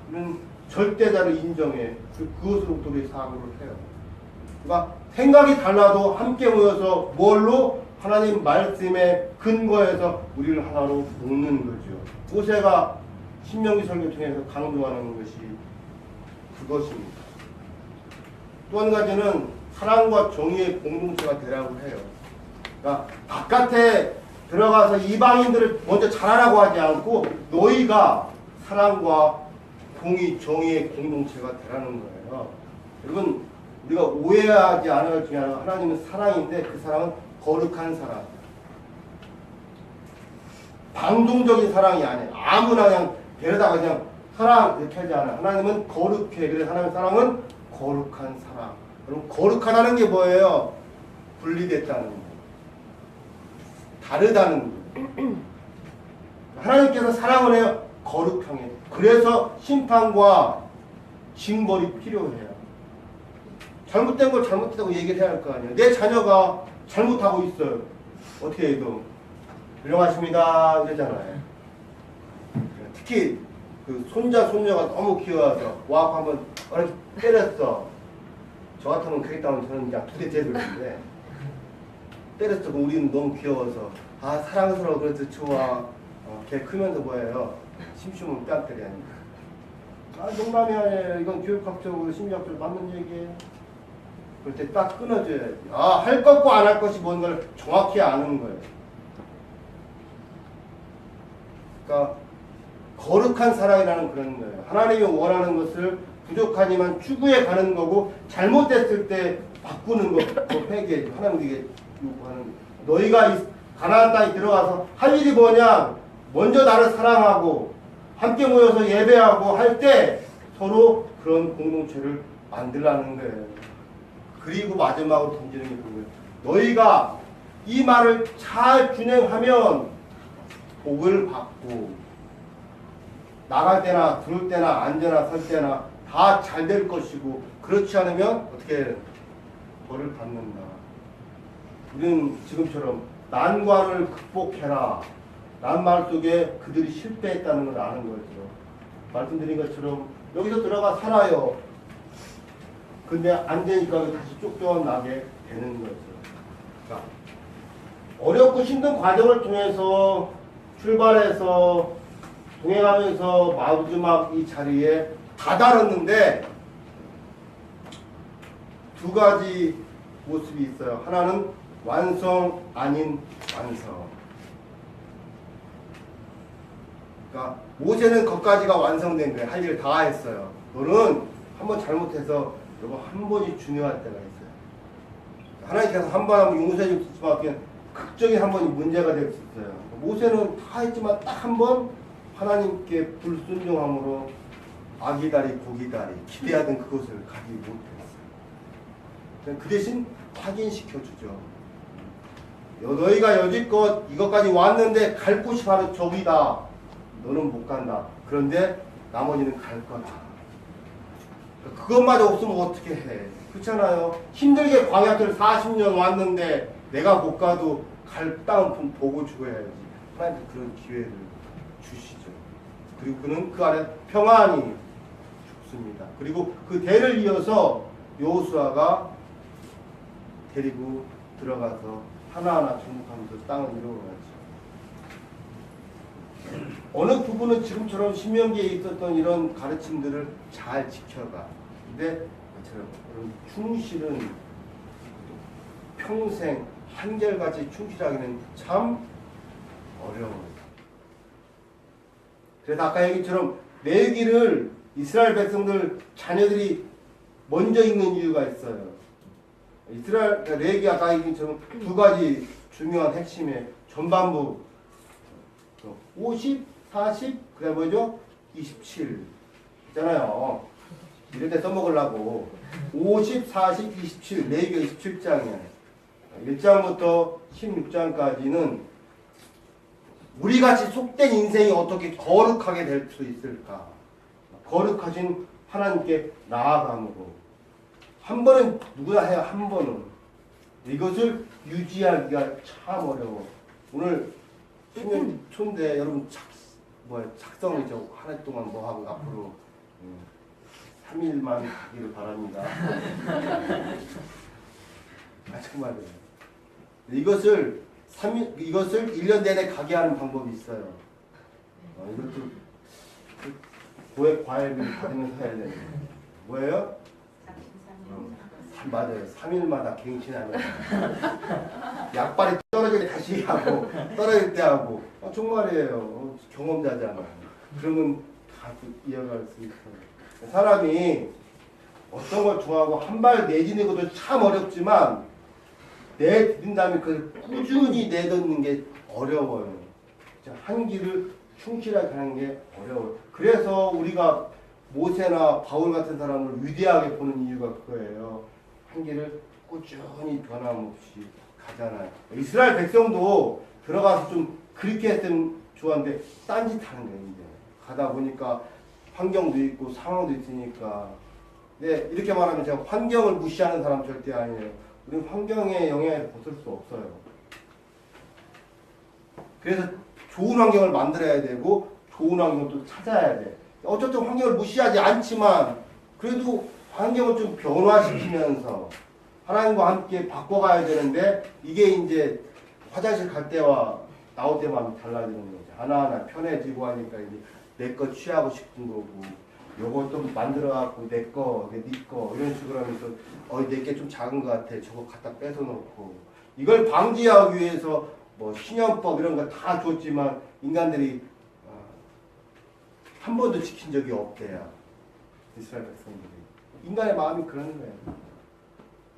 우리는 절대자를 인정해. 그것으로부터 우리 사고를 해요. 그러니까 생각이 달라도 함께 모여서 뭘로? 하나님 말씀의 근거에서 우리를 하나로 묶는 거죠. 모세가 신명기 설교 통해서 강조하는 것이 그것입니다. 또 한 가지는 사랑과 정의의 공동체가 되라고 해요. 그러니까 바깥에 들어가서 이방인들을 먼저 잘하라고 하지 않고 너희가 사랑과 공의, 정의의 공동체가 되라는 거예요. 여러분, 우리가 오해하지 않아야 할 중에 하나가 하나님은 사랑인데 그 사랑은 거룩한 사랑. 방종적인 사랑이 아니에요. 아무나 그냥 데려다가 그냥 사랑 이렇게 하지 않아요. 하나님은 거룩해. 그래서 하나님의 사랑은 거룩한 사랑. 여러분, 거룩하다는 게 뭐예요? 분리됐다는 거예요. 다르다는 거예요. 하나님께서 사랑을 해요. 거룩하게. 그래서 심판과 징벌이 필요해요. 잘못된 걸 잘못했다고 얘기를 해야 할 거 아니에요. 내 자녀가 잘못하고 있어요. 어떻게 해도 훌륭하십니다 이러잖아요. 특히 그 손자 손녀가 너무 귀여워서 와서 한번 어렵게 때렸어. 저 같으면 그랬다면 저는 그냥 두 대 때렸는데 때렸어. 그럼 우리는 너무 귀여워서 아 사랑스러워 그래서 좋아. 걔 크면서 뭐예요? 심심하면 뺨 때려야 합니다. 아 농담이 아니에요. 이건 교육학적으로 심리학적으로 맞는 얘기예요. 그럴 때 딱 끊어줘야지. 아 할 것과 안 할 것이 뭔가를 정확히 아는 거예요. 그러니까 거룩한 사랑이라는 그런 거예요. 하나님이 원하는 것을 부족하지만 추구해 가는 거고 잘못됐을 때 바꾸는 거, 그 회개. 하나님에게 요구하는 너희가 가나안 땅에 들어가서 할 일이 뭐냐? 먼저 나를 사랑하고 함께 모여서 예배하고 할 때 서로 그런 공동체를 만들라는 거예요. 그리고 마지막으로 던지는 게 그거예요. 너희가 이 말을 잘 준행하면 복을 받고 나갈 때나 들을 때나 앉거나 설 때나 다 잘 될 것이고 그렇지 않으면 어떻게 벌을 받는다. 우리는 지금처럼 난관을 극복해라. 라는 말 속에 그들이 실패했다는 걸 아는 거죠. 말씀드린 것처럼 여기서 들어가 살아요. 근데 안 되니까 다시 쫓겨나게 되는 거죠. 그러니까 어렵고 힘든 과정을 통해서 출발해서 동행하면서 마지막 이 자리에 다다랐는데 두 가지 모습이 있어요. 하나는 완성 아닌 완성. 그러니까 모세는 거기까지가 완성된 거예요. 할 일을 다 했어요. 너는 한번 잘못해서 여러분 한 번이 중요할 때가 있어요. 하나님께서 한 번 하면 용서해 줄 수 있지만 그냥 극적인 한 번이 문제가 될 수 있어요. 모세는 다 했지만 딱 한 번 하나님께 불순종함으로 아기다리 고기다리 기대하던 그곳을 가지 못했어요. 그 대신 확인시켜주죠. 너희가 여지껏 이것까지 왔는데 갈 곳이 바로 저기다. 너는 못 간다. 그런데 나머지는 갈 거다. 그것마저 없으면 어떻게 해? 그렇잖아요. 힘들게 광야길 40년 왔는데 내가 못 가도 갈 땅은 보고 죽어야지. 하나님께 그런 기회를 주시죠. 그리고 그는 그 안에 평안히 죽습니다. 그리고 그 대를 이어서 여호수아가 데리고 들어가서 하나하나 정복하면서 땅을 이루어가죠. 어느 부분은 지금처럼 신명기에 있었던 이런 가르침들을 잘 지켜가. 근데 그런 충실은 평생 한결같이 충실하기는 참 어려워요. 그래서 아까 얘기처럼 레위기를 이스라엘 백성들 자녀들이 먼저 읽는 이유가 있어요. 이스라엘 레위기 아까 얘기처럼 두 가지 중요한 핵심의 전반부 50, 40, 그래 뭐죠? 27 있잖아요. 이럴 때 써먹으려고 50, 40, 27 레위기가 27장이에요. 1장부터 16장까지는 우리같이 속된 인생이 어떻게 거룩하게 될 수 있을까? 거룩하신 하나님께 나아감으로 한 번은 누구나 해야 한 번은 이것을 유지하기가 참 어려워. 오늘 초인데 여러분 작성이죠. 한 해 동안 뭐 하고 앞으로 3일만 가기를 바랍니다. 정말요. 이것을 1년 내내 가게 하는 방법이 있어요. 이것도 고액 과외비를 받으면서 해야 되는 거예요. 뭐예요? 맞아요. 3일마다 갱신하면 약발이 떨어질 때 다시 하고 떨어질 때 하고 정말이에요. 경험자잖아. 그러면 다 이어갈 수 있어요. 사람이 어떤 걸 좋아하고 한 발 내딛는 것도 참 어렵지만 내딛은 다음에 그걸 꾸준히 내딛는 게 어려워요. 한 길을 충실하게 하는 게 어려워요. 그래서 우리가 모세나 바울 같은 사람을 위대하게 보는 이유가 그거예요. 한 길을 꾸준히 변함없이 가잖아요. 이스라엘 백성도 들어가서 좀 그렇게 했으면 좋았는데 딴짓하는 거예요. 이제 가다 보니까 환경도 있고 상황도 있으니까. 네, 이렇게 말하면 제가 환경을 무시하는 사람 절대 아니에요. 우리는 환경의 영향을 벗을 수 없어요. 그래서 좋은 환경을 만들어야 되고 좋은 환경을 또 찾아야 돼. 어쨌든 환경을 무시하지 않지만 그래도 환경을 좀 변화시키면서 하나님과 함께 바꿔가야 되는데 이게 이제 화장실 갈 때와 나올 때만 달라지는 거죠. 하나하나 편해지고 하니까 이제 내 거 취하고 싶은 거고 요것도 만들어갖고 내 거, 네 거 이런 식으로 하면서 내게 좀 작은 것 같아. 저거 갖다 뺏어놓고 이걸 방지하기 위해서 뭐 신현법 이런 거 다 줬지만 인간들이 한 번도 지킨 적이 없대요. 이스라엘 백성들이. 인간의 마음이 그런 거예요.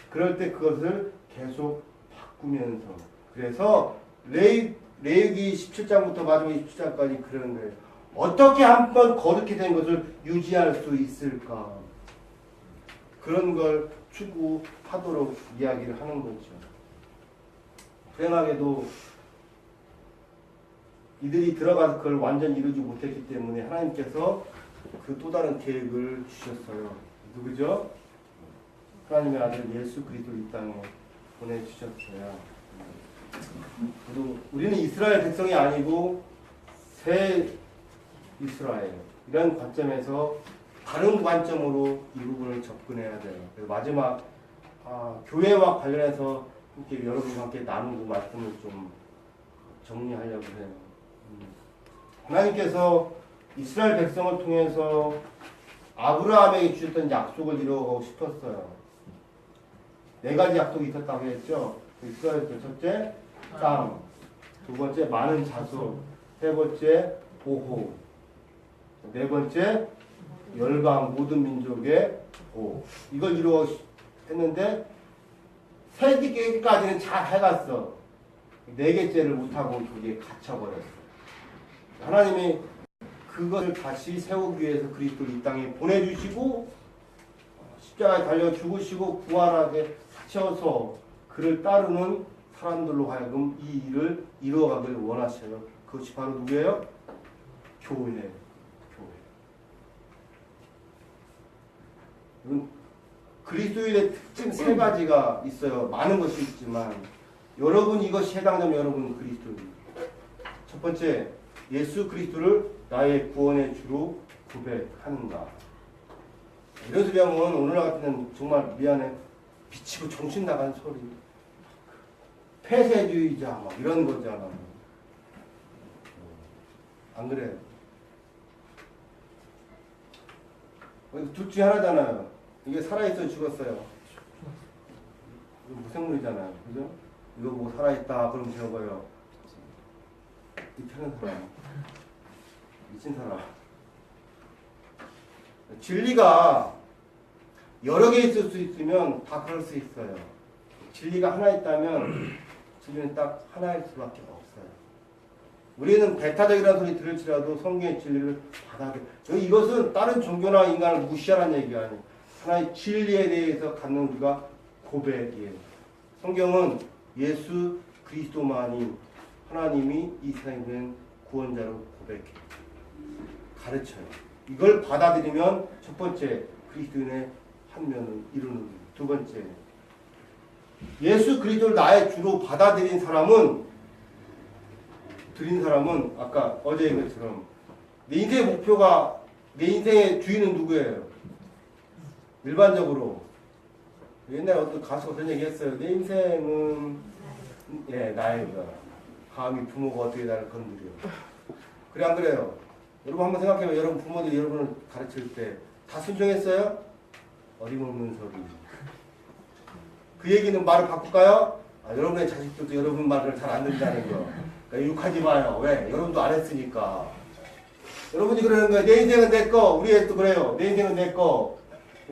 그럴 때 그것을 계속 바꾸면서 그래서 레위기 17장부터 마지막 27장까지 그러는 거예요. 어떻게 한 번 거룩히 된 것을 유지할 수 있을까? 그런 걸 추구하도록 이야기를 하는 거죠. 불행하게도 이들이 들어가서 그걸 완전히 이루지 못했기 때문에 하나님께서 그 또 다른 계획을 주셨어요. 누구죠? 하나님의 아들 예수 그리스도를 이 땅에 보내주셨어요. 우리는 이스라엘 백성이 아니고 새 이스라엘 이런 관점에서 다른 관점으로 이 부분을 접근해야 돼요. 그래서 마지막 교회와 관련해서 함께 여러분과 함께 나누고 말씀을 좀 정리하려고 해요. 하나님께서 이스라엘 백성을 통해서 아브라함에게 주셨던 약속을 이루고 싶었어요. 4가지 약속이 있었다고 했죠. 이스라엘에서 첫째, 땅. 2번째, 많은 자손. 3번째, 보호. 4번째, 열방 모든 민족의 보호. 이걸 이루어 했는데 3개까지는 잘 해갔어. 4개째를 못하고 그게 갇혀버렸어. 하나님이 그것을 다시 세우기 위해서 그리스도를 이 땅에 보내주시고 십자가에 달려 죽으시고 부활하게 하셔서 그를 따르는 사람들로 하여금 이 일을 이루어가길 원하셔요. 그것이 바로 누구예요? 교회. 그리스도인의 특징 3가지가 있어요. 많은 것이 있지만 여러분 이것이 해당되면 여러분은 그리스도인. 첫 번째, 예수 그리스도를 나의 구원의 주로 고백하는가. 이런 소리 하면 오늘날 같은 데는 정말 미안해. 비치고 정신 나간 소리. 폐쇄주의자 막 이런 거잖아. 안 그래? 둘 중에 하나잖아요. 이게 살아있어 죽었어요. 이거 무생물이잖아요. 그죠? 이거 보고 살아있다 그러면 되는 이 편한 사람. 미친 사람. 진리가 여러 개 있을 수 있으면 다 그럴 수 있어요. 진리가 하나 있다면 진리는 딱 하나일 수밖에 없어요. 우리는 배타적이라는 소리 들을지라도 성경의 진리를 받아들여. 이것은 다른 종교나 인간을 무시하라는 얘기가 아니에요. 하나의 진리에 대해서 갖는 우리가 고백이에요. 성경은 예수 그리스도만이 하나님이 이 세상에 보낸 구원자로 고백해요. 가르쳐요. 이걸 받아들이면 첫 번째 그리스도인의 한면을 이루는 거예요. 2번째, 예수 그리스도를 나의 주로 받아들인 사람은 아까 어제 얘기한 것처럼 내 인생의 목표가 내 인생의 주인은 누구예요? 일반적으로 옛날에 어떤 가수가 그런 얘기 했어요. 내 인생은 나의 거야. 감히 부모가 어떻게 나를 건드려. 그래 안 그래요? 여러분 한번 생각해봐요. 여러분 부모들이 여러분을 가르칠 때 다 순종했어요? 어림없는 소리. 그 얘기는 말을 바꿀까요? 여러분의 자식들도 여러분 말을 잘 안 듣는다는 거. 그러니까 욕하지 마요. 왜? 여러분도 안 했으니까. 여러분이 그러는 거예요. 내 인생은 내 거. 우리 애도 그래요. 내 인생은 내 거.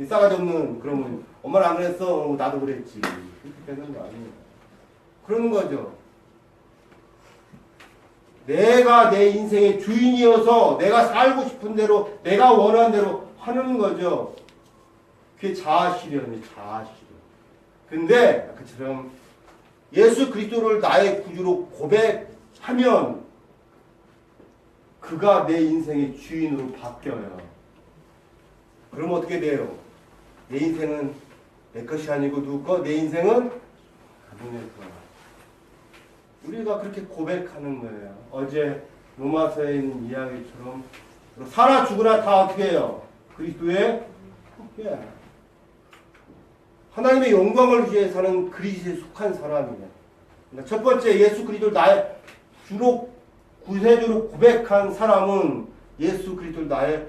싸가지 없는 그러면 엄마는 안 그랬어. 나도 그랬지. 그렇게 되는 거 아니에요. 그러는 거죠. 내가 내 인생의 주인이어서 내가 살고 싶은 대로 내가 원하는 대로 하는 거죠. 그게 자아실현이에요. 자아실현. 근데 아까처럼 예수 그리스도를 나의 구주로 고백하면 그가 내 인생의 주인으로 바뀌어요. 그럼 어떻게 돼요? 내 인생은 내 것이 아니고 누구 거? 내 인생은 그분의 거. 우리가 그렇게 고백하는 거예요. 어제 로마서에 있는 이야기처럼 살아 죽으나 다 어떻게 해요? 그리스도의 후계야. 하나님의 영광을 위해 사는 그리스도에 속한 사람이에요. 그러니까 첫 번째 예수 그리스도를 나의 주로 구세주로 고백한 사람은 예수 그리스도를 나의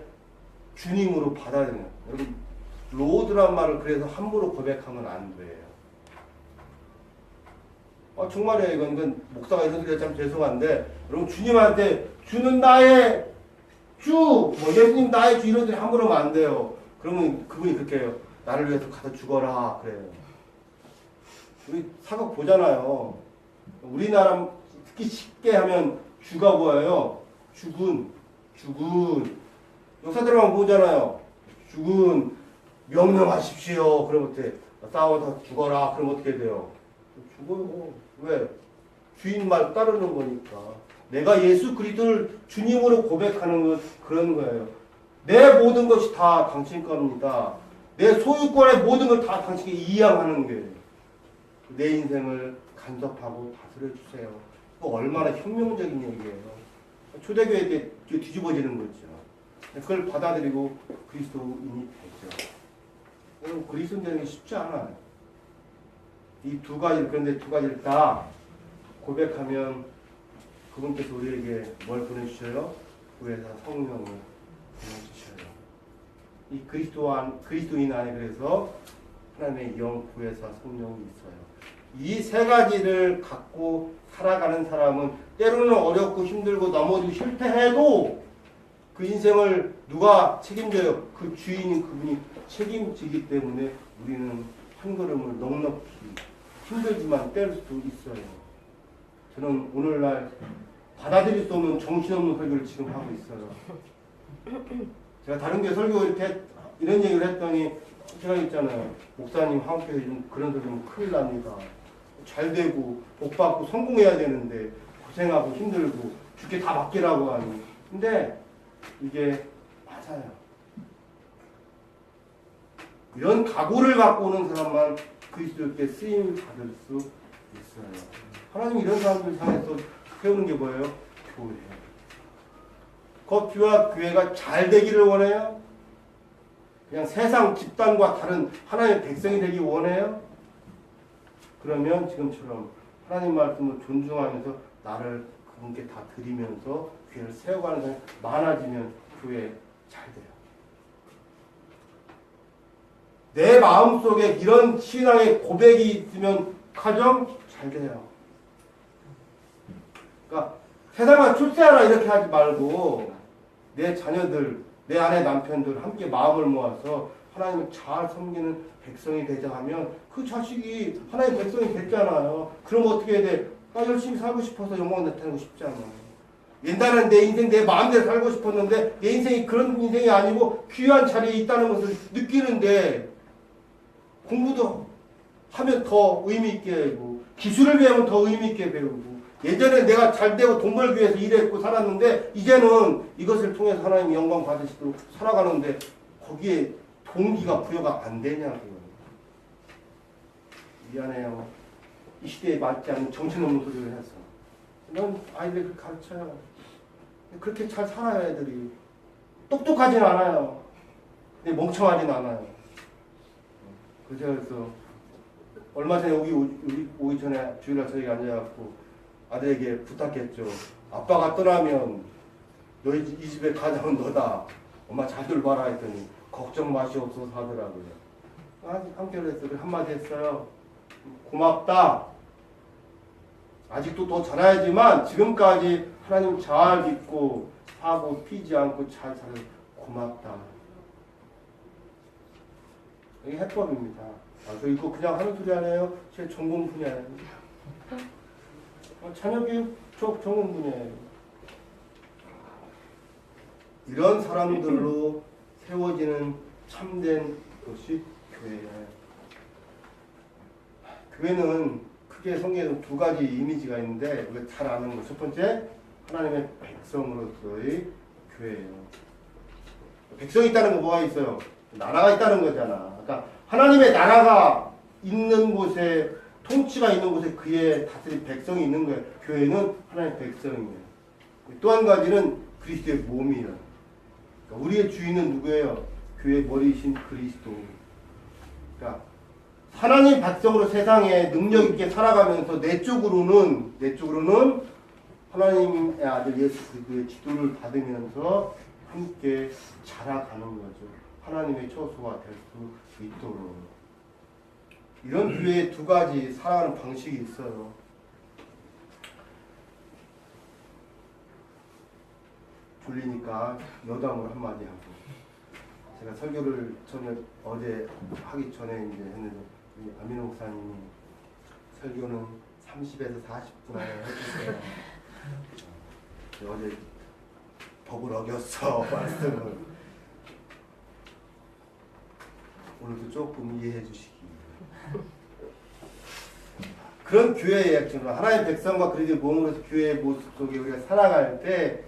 주님으로 받아들여요. 여러분 로드란 말을 그래서 함부로 고백하면 안 돼요. 정말이에요. 이건 목사가 이런 소리가 참 죄송한데 여러분 주님한테 주는 나의 주, 예수님 나의 주 이런 소리 함부로 하면 안 돼요. 그러면 그분이 그렇게 해요. 나를 위해서 가서 죽어라 그래요. 우리 사극 보잖아요. 우리나라 특히 쉽게 하면 주가 뭐예요? 죽은 역사들만 보잖아요. 죽은 명령하십시오. 그럼 어떻게 싸워서 죽어라. 그럼 어떻게 돼요? 죽어요. 왜? 주인 말 따르는 거니까. 내가 예수 그리스도를 주님으로 고백하는 건 그런 거예요. 내 모든 것이 다 당신 겁니다. 내 소유권의 모든 걸 다 당신께 이양하는 거예요. 내 인생을 간섭하고 다스려 주세요. 얼마나 혁명적인 얘기예요. 초대교회 때 뒤집어지는 거죠. 그걸 받아들이고 그리스도인이 되죠. 여러분 그리스도인 되는 게 쉽지 않아요. 이 두 가지, 그런데 두 가지를 다 고백하면 그분께서 우리에게 뭘 보내주셔요? 구해사 성령을 보내주셔요. 이 그리스도인 안에 그래서 하나님의 영 구해사 성령이 있어요. 이 세 가지를 갖고 살아가는 사람은 때로는 어렵고 힘들고 넘어지고 실패해도 그 인생을 누가 책임져요? 그 주인인 그분이 책임지기 때문에 우리는 한 걸음을 넉넉히 힘들지만 뗄 수도 있어요. 저는 오늘날 받아들일 수 없는 정신없는 설교를 지금 하고 있어요. 제가 다른 게 설교 이렇게 이런 얘기를 했더니 제가 있잖아요. 목사님 한국에서 요즘 그런 소리 하면 큰일 납니다. 잘 되고 복 받고 성공해야 되는데 고생하고 힘들고 죽게 다 맡기라고 하니. 근데 이게 맞아요. 이런 각오를 갖고 오는 사람만 그리스도께 쓰임을 받을 수 있어요. 하나님 이런 사람들 향해서 세우는 게 뭐예요? 교회예요. 그 교회가 잘 되기를 원해요? 그냥 세상 집단과 다른 하나님의 백성이 되기 원해요? 그러면 지금처럼 하나님 말씀을 존중하면서 나를 그분께 다 드리면서 교회를 세워가는 사람이 많아지면 교회 잘 돼요. 내 마음속에 이런 신앙의 고백이 있으면 가정 잘 돼요. 그러니까 세상아 출세하라 이렇게 하지 말고 내 자녀들, 내 아내 남편들 함께 마음을 모아서 하나님을 잘 섬기는 백성이 되자 하면 그 자식이 하나님의 백성이 됐잖아요. 그럼 어떻게 해야 돼? 열심히 살고 싶어서 영광 나타내고 싶잖아요. 옛날에는 내 인생 내 마음대로 살고 싶었는데 내 인생이 그런 인생이 아니고 귀한 자리에 있다는 것을 느끼는데 공부도 하면 더 의미 있게 배우고 기술을 배우면 더 의미 있게 배우고 예전에 내가 잘 되고 돈 벌기 위해서 일했고 살았는데 이제는 이것을 통해서 하나님 영광 받으시도록 살아가는데 거기에 동기가 부여가 안 되냐고요. 미안해요. 이 시대에 맞지 않는 정신없는 소리를 해서 넌 아이들을 가르쳐요. 그렇게 잘 살아요. 애들이 똑똑하진 않아요. 근데 멍청하진 않아요. 그래서 얼마 전에 오기 전에 주일날 저희 앉아갖고 아들에게 부탁했죠. 아빠가 떠나면 너희 이 집에 가장은 너다. 엄마 잘들 봐라 했더니 걱정 마시옵소서 하더라고요. 한결 했어요. 한마디 했어요. 고맙다. 아직도 더 잘해야지만 지금까지 하나님 잘 믿고 하고 피지 않고 잘 살아 고맙다. 이게 해법입니다. 저 이거 그냥 하는 소리 아니에요. 제 전공 분야예요. 자녀교육 전공 분야예요. 이런 사람들로 세워지는 참된 것이 교회예요. 교회는 크게 성경에는 두 가지 이미지가 있는데 우리가 잘 아는 것. 첫 번째, 하나님의 백성으로서의 교회예요. 백성이 있다는 거 뭐가 있어요? 나라가 있다는 거잖아. 그러니까 하나님의 나라가 있는 곳에, 통치가 있는 곳에 그의 다스린 백성이 있는 거예요. 교회는 하나님의 백성이에요. 또 한 가지는 그리스도의 몸이에요. 그러니까 우리의 주인은 누구예요? 교회의 머리이신 그리스도. 그러니까 하나님 백성으로 세상에 능력 있게 살아가면서 내적으로는 하나님의 아들 예수 그리스도의 지도를 받으면서 함께 자라가는 거죠. 하나님의 처소가 될 수 있도록. 이런 교회의 두 가지 살아가는 방식이 있어요. 졸리니까 여담을 한마디 하고. 제가 설교를 어제 하기 전에 이제 했는데 아미노 목사님이 설교는 30에서 40분 안에 해주세요. 어제 법을 어겼어 말씀을. 오늘도 조금 이해해 주시기. 그런 교회의 약점, 하나님의 백성과 그리스도의 몸으로서 교회의 모습 속에 우리가 살아갈 때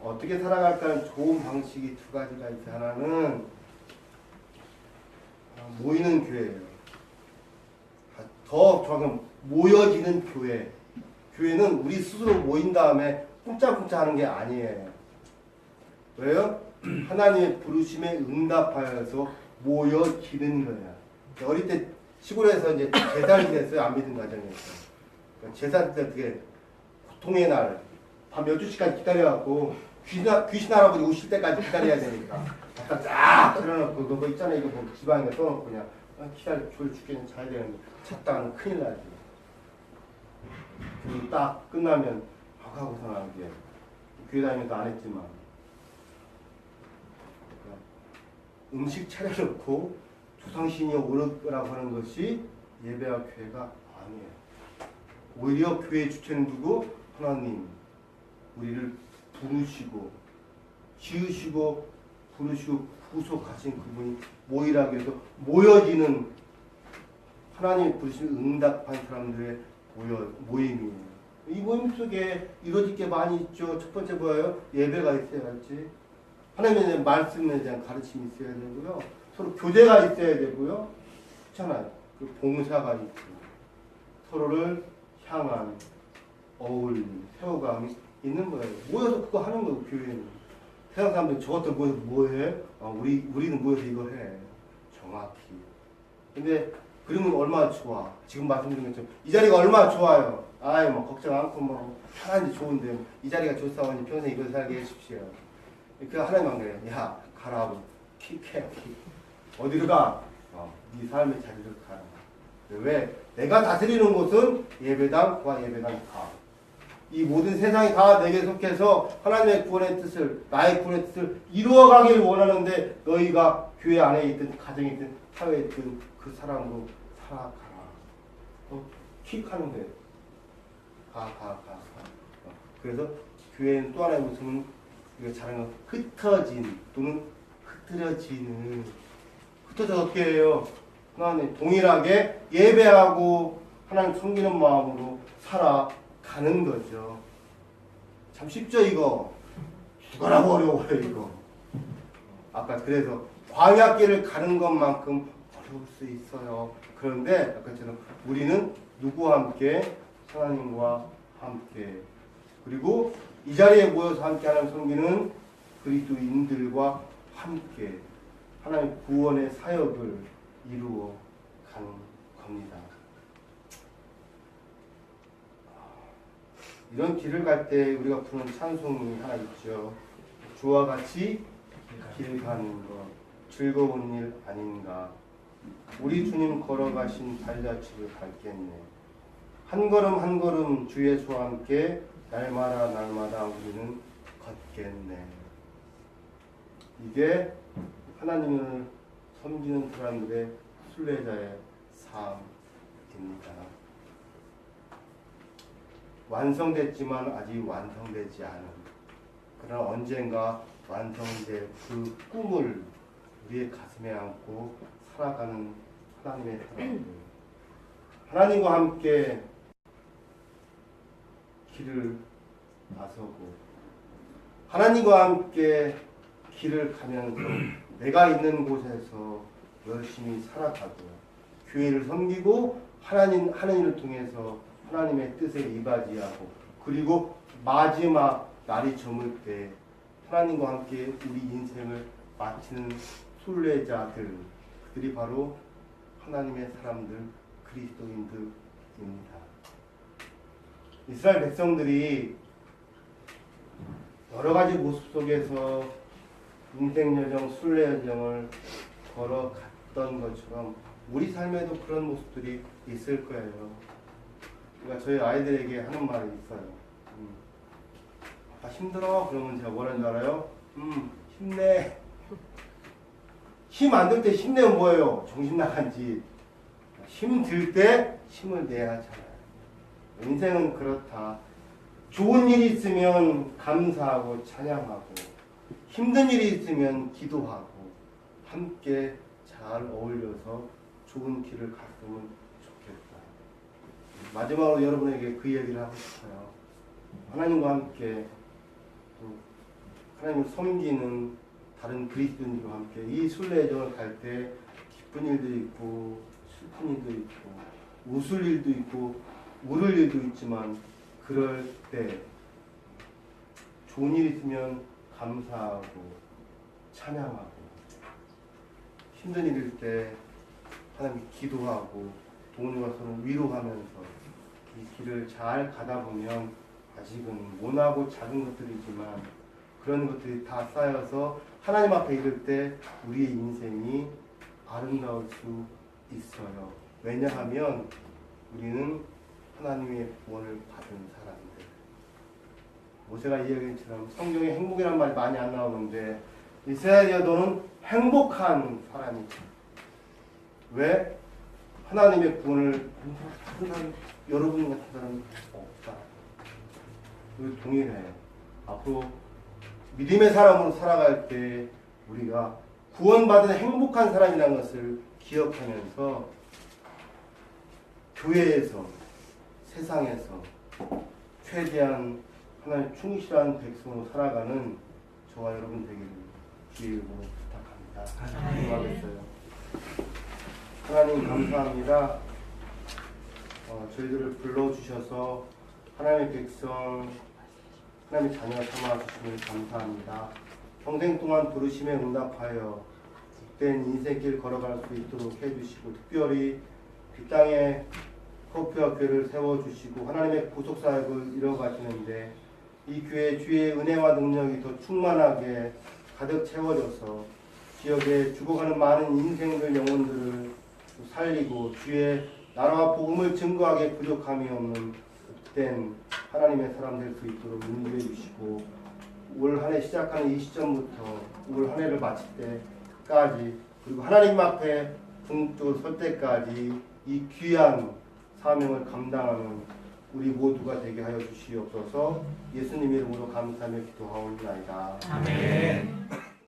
어떻게 살아갈까는 좋은 방식이 두 가지가 있어요. 하나는 모이는 교회예요. 더 정확하게 모여지는 교회. 교회는 우리 스스로 모인 다음에 쿵짝쿵짝 하는 게 아니에요. 왜요? 하나님의 부르심에 응답하여서 모여지는 거야. 어릴 때 시골에서 이제 제사를 지냈어요. 안 믿은 가정에서. 그러니까 제사 때 어떻게 고통의 날, 밤 12시까지 기다려갖고 귀신 할아버지 오실 때까지 기다려야 되니까. 쫙 틀어놓고 그거 있잖아요. 이거 뭐 지방에 떠놓고 그냥 기다려 졸 죽겠는 자야 되는데 찾다가는 큰일 나지. 그리고 딱 끝나면 하고서 나는 게 교회 다니면서 안 했지만 음식 차려놓고 조상신이 오르라고 하는 것이 예배와 교회가 아니에요. 오히려 교회의 주체는 누구? 하나님. 우리를 부르시고 지으시고 부르시고 구속하신 그분이 모이라고 해서 모여지는 하나님의 부르심에 응답한 사람들의 모임이에요. 이 모임 속에 이루어질 게 많이 있죠. 첫 번째 뭐예요? 예배가 있어야지. 하나님의 말씀에 대한 가르침이 있어야 되고요. 서로 교제가 있어야 되고요. 그렇잖아요. 그 봉사가 있고 서로를 향한 어울림, 세워감이 있는 거예요. 모여서 그거 하는 거예요. 교회는. 세상 사람들 저것들 모여서 뭐해? 우리는 모여서 이거 해. 정확히. 근데 그러면 얼마나 좋아. 지금 말씀드린 것처럼 이 자리가 얼마나 좋아요. 아이 뭐 걱정 않고 뭐 편한지 좋은데 이 자리가 좋사오니 평생 이곳에 살게 해주십시오. 그 하나님 안 그래요. 야 가라. 킥해. 어디로 가? 네 삶의 자리를 가라. 왜? 내가 다스리는 곳은 예배당과 예배당 가. 이 모든 세상이 다 내게 속해서 하나님의 구원의 뜻을, 나의 구원의 뜻을 이루어가길 원하는데 너희가 교회 안에 있든 가정에 있든 사회에 있든 그 사람으로 살아가라. 킥하는 거예요. 가. 그래서 교회는 또 하나의 모습은 우리가 잘하는 건 흩어진 또는 흐트러지는. 흩어져서 어떻게 해요? 하나님 동일하게 예배하고 하나님 섬기는 마음으로 살아가는 거죠. 참 쉽죠 이거. 죽어라고 어려워요 이거. 아까 그래서 광야길을 가는 것만큼 어려울 수 있어요. 그런데 아까처럼 우리는 누구와 함께? 하나님과 함께. 그리고 이 자리에 모여서 함께 하는 섬기는 그리스도인들과 함께 하나님 구원의 사역을 이루어 가는 겁니다. 이런 길을 갈 때 우리가 부르는 찬송이 하나 있죠. 주와 같이 길 가는 것 즐거운 일 아닌가. 우리 주님 걸어가신 발자취를 밟겠네. 한 걸음 한 걸음 주 예수와 함께 날마다 날마다 우리는 걷겠네. 이게 하나님을 섬기는 사람들의 순례자의 삶입니다. 완성됐지만 아직 완성되지 않은, 그러나 언젠가 완성될 그 꿈을 우리의 가슴에 안고 살아가는 하나님의 사람들, 하나님과 함께 길을 나서고 하나님과 함께 길을 가면서 내가 있는 곳에서 열심히 살아가고 교회를 섬기고 하나님을 통해서 하나님의 뜻에 이바지하고, 그리고 마지막 날이 저물 때 하나님과 함께 우리 인생을 마치는 순례자들, 그들이 바로 하나님의 사람들, 그리스도인들입니다. 이스라엘 백성들이 여러 가지 모습 속에서 인생 여정, 순례 여정을 걸어갔던 것처럼 우리 삶에도 그런 모습들이 있을 거예요. 그러니까 저희 아이들에게 하는 말이 있어요. 아빠 힘들어? 그러면 제가 뭐라는 줄 알아요? 힘내. 힘 안 들 때 힘내면 뭐예요? 정신 나간지. 힘 들 때 힘을 내야 하잖아요. 인생은 그렇다. 좋은 일이 있으면 감사하고 찬양하고, 힘든 일이 있으면 기도하고, 함께 잘 어울려서 좋은 길을 갔으면 좋겠다. 마지막으로 여러분에게 그 얘기를 하고 싶어요. 하나님과 함께 또 하나님을 섬기는 다른 그리스도인들과 함께 이 순례여정을 갈 때 기쁜 일도 있고 슬픈 일도 있고 웃을 일도 있고 울을 일도 있지만, 그럴 때 좋은 일 있으면 감사하고 찬양하고, 힘든 일일 때 하나님 기도하고 동료가 서로 위로하면서 이 길을 잘 가다 보면, 아직은 모나고 작은 것들이지만 그런 것들이 다 쌓여서 하나님 앞에 이를 때 우리의 인생이 아름다울 수 있어요. 왜냐하면 우리는 하나님의 구원을 받은 사람들. 모세가 이야기처럼 성경에 행복이란 말이 많이 안 나오는데, 이스라엘이야 너는 행복한 사람이지. 왜? 하나님의 구원을 받은 사람, 여러분 같은 사람은 없다. 우리 동일해요. 앞으로 믿음의 사람으로 살아갈 때 우리가 구원받은 행복한 사람이라는 것을 기억하면서 교회에서, 세상에서 최대한 하나님 충실한 백성으로 살아가는 저와 여러분 되기를 주의 이름으로 부탁합니다. 기도하겠어요. 하나님 감사합니다. 저희들을 불러주셔서 하나님의 백성, 하나님의 자녀 삼아주시면 감사합니다. 평생 동안 부르심에 응답하여 복된 인생길 걸어갈 수 있도록 해주시고, 특별히 이 땅에 커피와 교회를 세워주시고 하나님의 구속사역을 이뤄가시는데 이 교회 주의 은혜와 능력이 더 충만하게 가득 채워져서 지역에 죽어가는 많은 인생들, 영혼들을 살리고 주의 나라와 복음을 증거하게 부족함이 없는 복된 하나님의 사람 될 수 있도록 인도해 주시고, 올 한 해 시작하는 이 시점부터 올 한 해를 마칠 때까지, 그리고 하나님 앞에 궁극적으로 설 때까지 이 귀한 사명을 감당하는 우리 모두가 되게 하여 주시옵소서. 예수님 이름으로 감사하며 기도하옵나이다. 아멘.